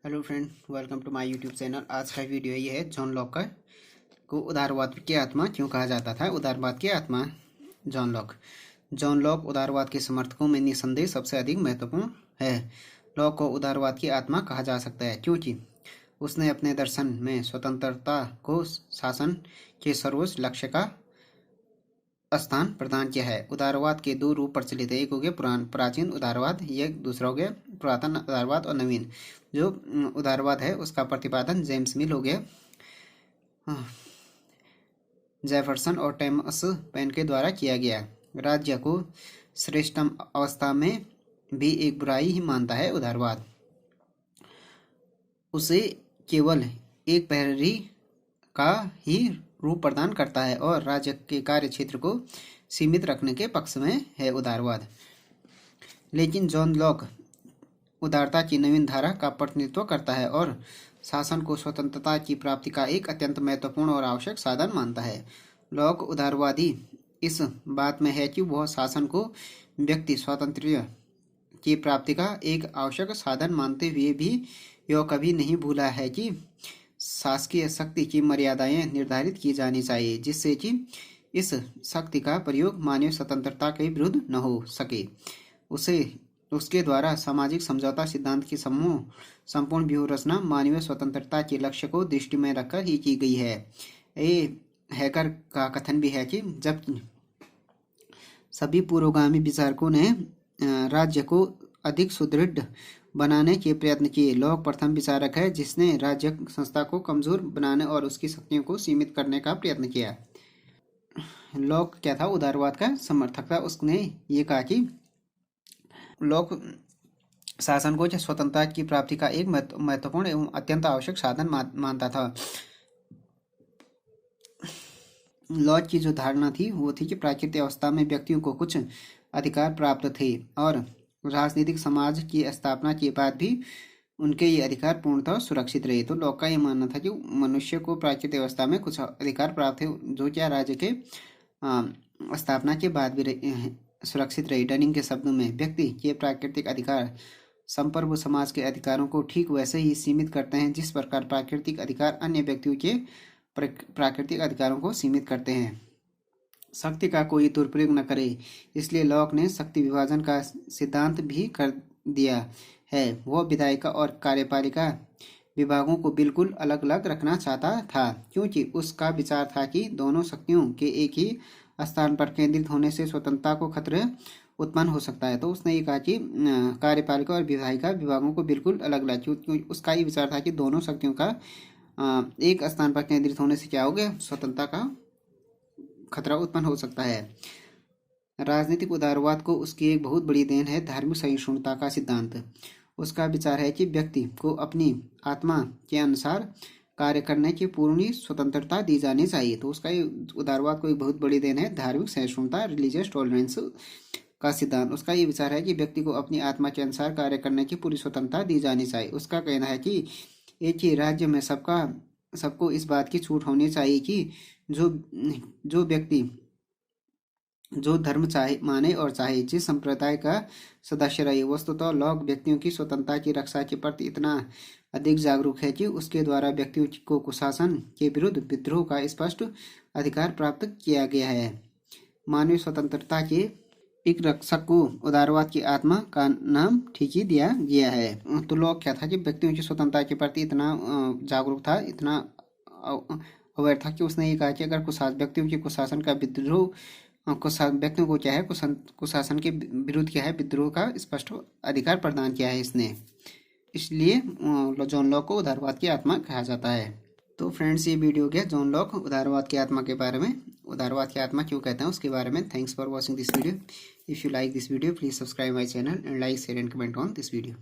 Hello friend, welcome to my YouTube channel. आज का video ये है जॉन लॉक का को उदारवाद की आत्मा क्यों कहा जाता था। उदारवाद की आत्मा जॉन लॉक उदारवाद के समर्थकों में निसंदेह सबसे अधिक महत्वपूर्ण है। लॉक को उदारवाद की आत्मा कहा जा सकता है क्योंकि उसने अपने दर्शन में स्वतंत्रता को शासन के सर्वोच्च लक्ष्य का स्थान प्रदान किया है। उदारवाद के दो रूप प्रचलित है, एक हो गया प्राचीन उदारवाद, ये दूसरा हो गया पुरातन उदारवाद। और नवीन जो उदारवाद है उसका प्रतिपादन जेम्स मिल हो गया, जेफरसन और थॉमस पेन के द्वारा किया गया। राज्य को श्रेष्ठतम अवस्था में भी एक बुराई ही मानता है उदारवाद। उसे केवल एक प्रहरी का ही रूप प्रदान करता है और राज्य के कार्य क्षेत्र को सीमित रखने के पक्ष में है उदारवाद। लेकिन जॉन लॉक उदारता की नवीन धारा का प्रतिनिधित्व करता है और शासन को स्वतंत्रता की प्राप्ति का एक अत्यंत महत्वपूर्ण और आवश्यक साधन मानता है। लॉक उदारवादी इस बात में है कि वह शासन को व्यक्ति स्वातंत्र्य की प्राप्ति का एक आवश्यक साधन मानते हुए भी यह कभी नहीं भूला है कि शासकीय शक्ति की मर्यादाएं निर्धारित की जानी चाहिए, जिससे कि इस शक्ति का प्रयोग मानवीय स्वतंत्रता के विरुद्ध न हो सके। उसके द्वारा सामाजिक समझौता सिद्धांत की संपूर्ण व्यूह रचना मानवीय स्वतंत्रता के लक्ष्य को दृष्टि में रखकर ही की गई है। ये हैकर का कथन भी है कि जब सभी पुरोगामी विचारकों ने राज्य को अधिक सुदृढ़ बनाने के प्रयत्न किए, लॉक प्रथम विचारक है जिसने राज्य संस्था को कमजोर बनाने और उसकी शक्तियों को सीमित करने का प्रयत्न किया। लॉक क्या था, उदारवाद का समर्थक था। उसने ये कहा कि लॉक शासन को स्वतंत्रता की प्राप्ति का एक महत्वपूर्ण एवं अत्यंत आवश्यक साधन मानता था। लॉक की जो धारणा थी वो थी कि प्राकृतिक अवस्था में व्यक्तियों को कुछ अधिकार प्राप्त थे और राजनीतिक समाज की स्थापना के बाद भी उनके ये अधिकार पूर्णतः सुरक्षित रहे। तो लॉक का ये मानना था कि मनुष्य को प्राकृतिक अवस्था में कुछ अधिकार प्राप्त थे जो क्या राज्य के स्थापना के बाद भी सुरक्षित रहे। डनिंग के शब्दों में व्यक्ति के प्राकृतिक अधिकार संप्रभु समाज के अधिकारों को ठीक वैसे ही सीमित करते हैं जिस प्रकार प्राकृतिक अधिकार अन्य व्यक्तियों के प्राकृतिक अधिकारों को सीमित करते हैं। शक्ति का कोई दुरुपयोग न करे, इसलिए लॉक ने शक्ति विभाजन का सिद्धांत भी कर दिया है। वह विधायिका और कार्यपालिका विभागों को बिल्कुल अलग अलग रखना चाहता था क्योंकि उसका विचार था कि दोनों शक्तियों के एक ही स्थान पर केंद्रित होने से स्वतंत्रता को खतरे उत्पन्न हो सकता है। तो उसने ये कहा कि कार्यपालिका और विधायिका विभागों को बिल्कुल अलग अलग, क्योंकि उसका ये विचार था कि दोनों शक्तियों का एक स्थान पर केंद्रित होने से क्या हो गया, स्वतंत्रता का खतरा उत्पन्न हो सकता है। राजनीतिक उदारवाद को उसकी एक बहुत बड़ी देन है धार्मिक सहिष्णुता का सिद्धांत। उसका विचार है कि व्यक्ति को अपनी आत्मा के अनुसार कार्य करने की पूर्ण स्वतंत्रता दी जानी चाहिए। तो उसका उदारवाद को एक बहुत बड़ी देन है धार्मिक सहिष्णुता, रिलीजियस टॉलरेंस का सिद्धांत। उसका ये विचार है कि व्यक्ति को अपनी आत्मा के अनुसार कार्य करने की पूरी स्वतंत्रता दी जानी चाहिए। उसका कहना है कि एक ही राज्य में सबको इस बात की छूट होनी चाहिए कि जो व्यक्ति जो धर्म चाहे माने और चाहे जिस संप्रदाय का सदस्य रहे। वस्तुतः लॉक व्यक्तियों की स्वतंत्रता की रक्षा के प्रति इतना अधिक जागरूक है कि उसके द्वारा व्यक्तियों को कुशासन के विरुद्ध विद्रोह का स्पष्ट अधिकार प्राप्त किया गया है। मानवीय स्वतंत्रता के एक रक्षक को उदारवाद की आत्मा का नाम ठीक ही दिया गया है। तो लॉक क्या था कि व्यक्तियों की स्वतंत्रता के प्रति इतना जागरूक था, इतना अवेयर था कि उसने ये कहा कि अगर व्यक्तियों के कुशासन का विद्रोह व्यक्तियों को क्या है कुशासन के विरुद्ध क्या है विद्रोह का स्पष्ट अधिकार प्रदान किया है इसने। इसलिए जॉन लॉक को उदारवाद की आत्मा कहा जाता है। तो फ्रेंड्स, ये वीडियो गया जॉन लॉक उदारवाद की आत्मा के बारे में, उदारवाद की आत्मा क्यों कहते हैं उसके बारे में। Thanks for watching this video. If you like this video please subscribe my channel and like share and comment on this video.